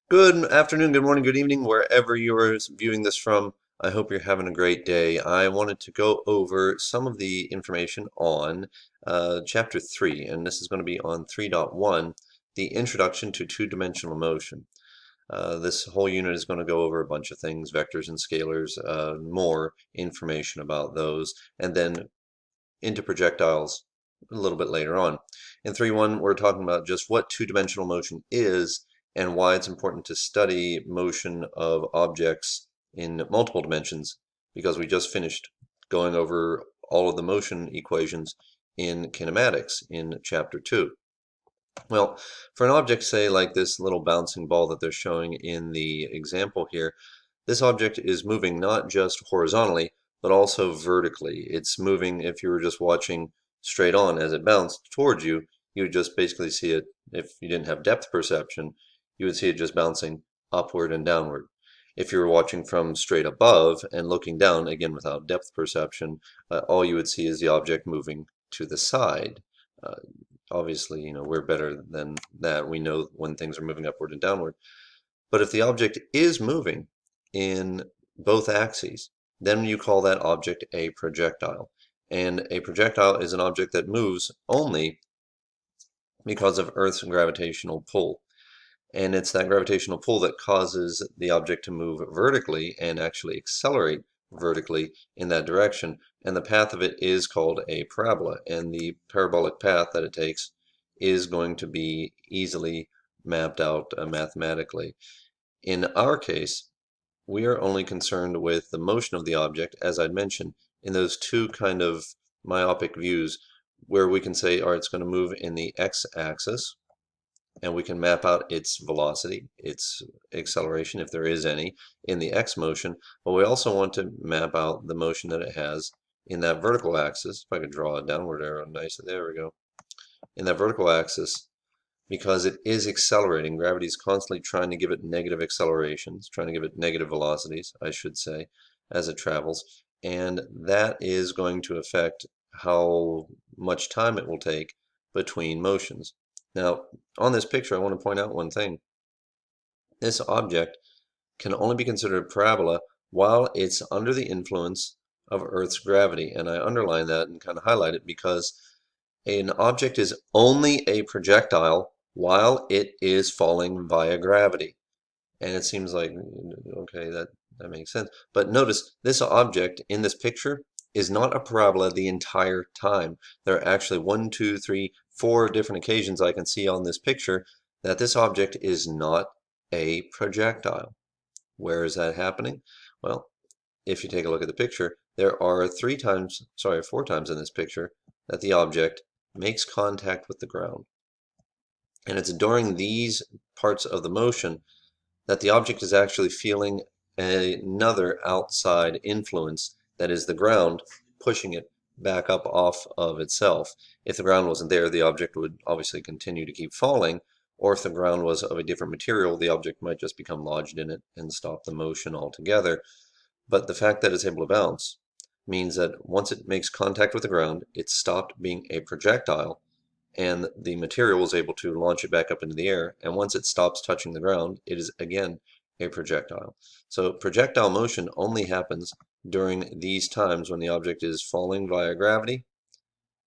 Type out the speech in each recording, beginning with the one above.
Good afternoon, good morning, good evening, wherever you are viewing this from. I hope you're having a great day. I wanted to go over some of the information on Chapter 3, and this is going to be on 3.1, the Introduction to Two-Dimensional Motion. This whole unit is going to go over a bunch of things, vectors and scalars, more information about those, and then into projectiles a little bit later on. In 3.1, we're talking about just what two-dimensional motion is and why it's important to study motion of objects in multiple dimensions, because we just finished going over all of the motion equations in kinematics in chapter 2. Well, for an object, say, like this little bouncing ball that they're showing in the example here, this object is moving not just horizontally, but also vertically. It's moving, if you were just watching straight on as it bounced towards you, you would just basically see it, if you didn't have depth perception, you would see it just bouncing upward and downward. If you were watching from straight above and looking down, again without depth perception, all you would see is the object moving to the side. Uh, Obviously, we're better than that. We know when things are moving upward and downward. But if the object is moving in both axes, then you call that object a projectile. And a projectile is an object that moves only because of Earth's gravitational pull. And it's that gravitational pull that causes the object to move vertically and actually accelerate vertically in that direction. And the path of it is called a parabola. And the parabolic path that it takes is going to be easily mapped out mathematically. In our case, we are only concerned with the motion of the object, as I'd mentioned, in those two kind of myopic views where we can say, all right, it's going to move in the x-axis, and we can map out its velocity, its acceleration, if there is any, in the x motion, but we also want to map out the motion that it has in that vertical axis. If I could draw a downward arrow nicely, there we go. In that vertical axis, because it is accelerating. Gravity is constantly trying to give it negative accelerations, trying to give it negative velocities, I should say, as it travels. And that is going to affect how much time it will take between motions. Now, on this picture, I want to point out one thing. This object can only be considered a parabola while it's under the influence of Earth's gravity. And I underline that and kind of highlight it because an object is only a projectile while it is falling via gravity. And it seems like, okay, that makes sense. But notice this object in this picture is not a parabola the entire time. There are actually 1, 2, 3, 4 different occasions I can see on this picture that this object is not a projectile. Where is that happening? Well, if you take a look at the picture, there are 4 times in this picture that the object makes contact with the ground. And it's during these parts of the motion that the object is actually feeling another outside influence, that is the ground, pushing it back up off of itself. If the ground wasn't there, the object would obviously continue to keep falling, or if the ground was of a different material, the object might just become lodged in it and stop the motion altogether. But the fact that it's able to bounce means that once it makes contact with the ground, it's stopped being a projectile, and the material is able to launch it back up into the air. And once it stops touching the ground, it is again a projectile. So projectile motion only happens during these times when the object is falling via gravity,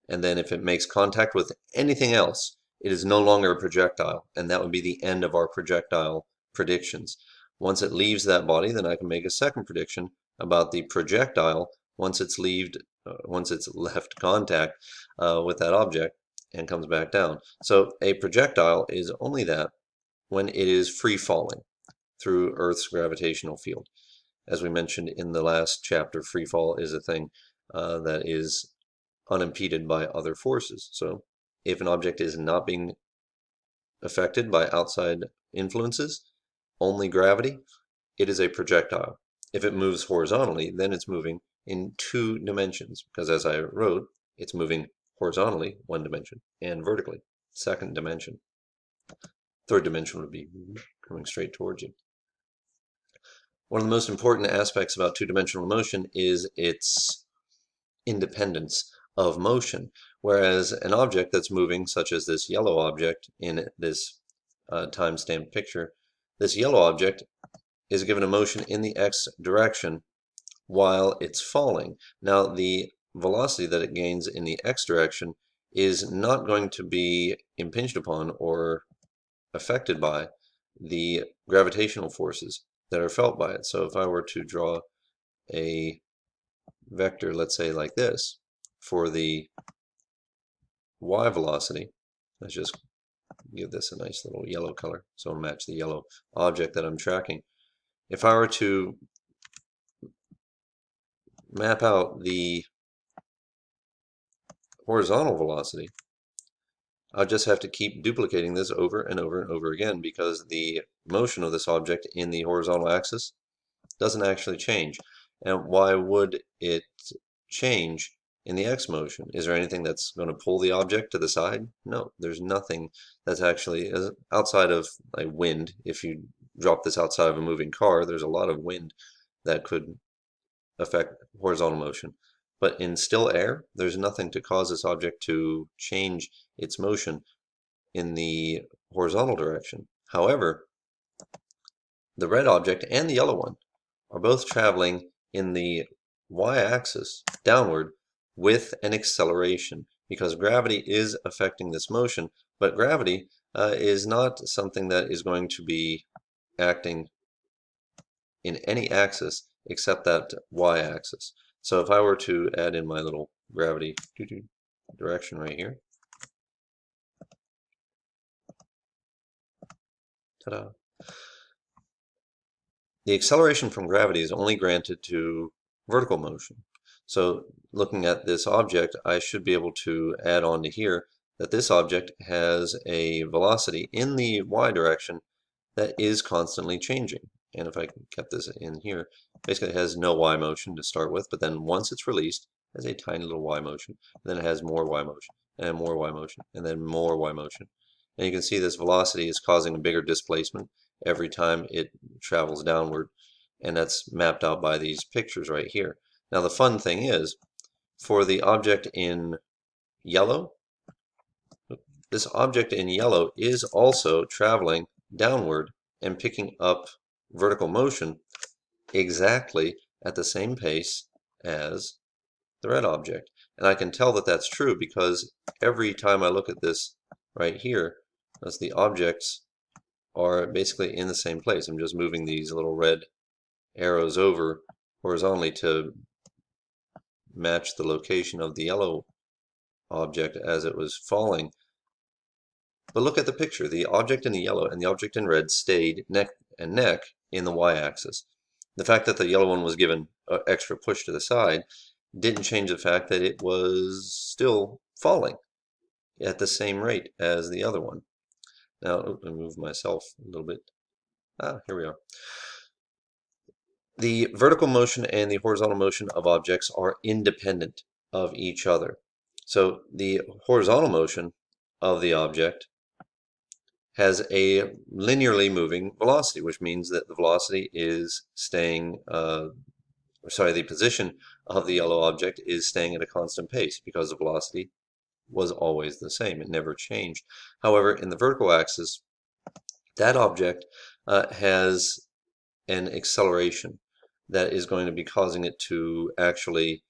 and then if it makes contact with anything else, it is no longer a projectile, and that would be the end of our projectile predictions. Once it leaves that body, then I can make a second prediction about the projectile once it's left contact with that object and comes back down. So a projectile is only that when it is free falling through Earth's gravitational field. As we mentioned in the last chapter, free fall is a thing that is unimpeded by other forces. So if an object is not being affected by outside influences, only gravity, it is a projectile. If it moves horizontally, then it's moving in 2 dimensions, because as I wrote, it's moving horizontally, 1 dimension, and vertically, 2nd dimension. 3rd dimension would be coming straight towards you. One of the most important aspects about two-dimensional motion is its independence of motion, whereas an object that's moving, such as this yellow object in this time-stamped picture, this yellow object is given a motion in the x direction while it's falling. Now the velocity that it gains in the x direction is not going to be impinged upon or affected by the gravitational forces that are felt by it. So if I were to draw a vector, let's say like this, for the y velocity, let's just give this a nice little yellow color so it'll match the yellow object that I'm tracking. If I were to map out the horizontal velocity, I'll just have to keep duplicating this over and over and over again because the motion of this object in the horizontal axis doesn't actually change. And why would it change in the x motion? Is there anything that's going to pull the object to the side? No, there's nothing that's actually outside of like wind. If you drop this outside of a moving car, there's a lot of wind that could affect horizontal motion. But in still air, there's nothing to cause this object to change its motion in the horizontal direction. However, the red object and the yellow one are both traveling in the y-axis downward with an acceleration because gravity is affecting this motion, but gravity is not something that is going to be acting in any axis except that y-axis. So if I were to add in my little gravity direction right here, ta-da! The acceleration from gravity is only granted to vertical motion. So looking at this object, I should be able to add on to here that this object has a velocity in the y direction that is constantly changing. And if I kept this in here, basically it has no y motion to start with, but then once it's released, it has a tiny little y motion. And then it has more y motion, and more y motion, and then more y motion. And you can see this velocity is causing a bigger displacement every time it travels downward. And that's mapped out by these pictures right here. Now the fun thing is, for the object in yellow, this object in yellow is also traveling downward and picking up vertical motion exactly at the same pace as the red object. And I can tell that that's true because every time I look at this right here, as the objects are basically in the same place. I'm just moving these little red arrows over horizontally to match the location of the yellow object as it was falling. But look at the picture. The object in the yellow and the object in red stayed neck and neck in the y-axis. The fact that the yellow one was given an extra push to the side didn't change the fact that it was still falling at the same rate as the other one. Now, let me move myself a little bit. Here we are. The vertical motion and the horizontal motion of objects are independent of each other. So the horizontal motion of the object has a linearly moving velocity, which means that the velocity is staying, the position of the yellow object is staying at a constant pace because the velocity was always the same. It never changed. However, in the vertical axis, that object has an acceleration that is going to be causing it to actually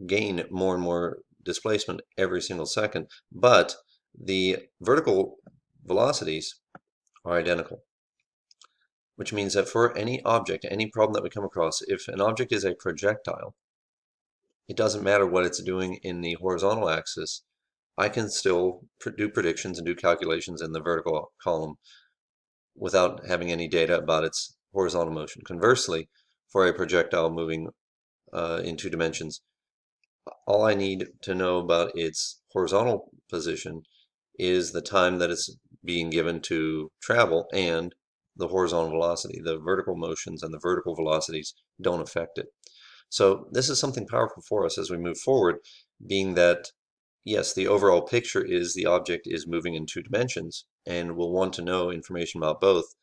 gain more and more displacement every single second. But the vertical velocities are identical, which means that for any object, any problem that we come across, if an object is a projectile, it doesn't matter what it's doing in the horizontal axis, I can still do predictions and do calculations in the vertical column without having any data about its horizontal motion. Conversely, for a projectile moving in 2 dimensions, all I need to know about its horizontal position is the time that it's being given to travel and the horizontal velocity. The vertical motions and the vertical velocities don't affect it. So this is something powerful for us as we move forward, being that, yes, the overall picture is the object is moving in 2 dimensions, and we'll want to know information about both.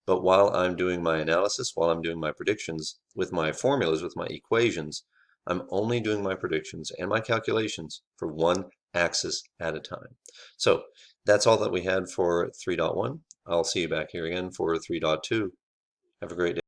But while I'm doing my analysis, while I'm doing my predictions with my formulas, with my equations, I'm only doing my predictions and my calculations for one axis at a time. So that's all that we had for 3.1. I'll see you back here again for 3.2. Have a great day.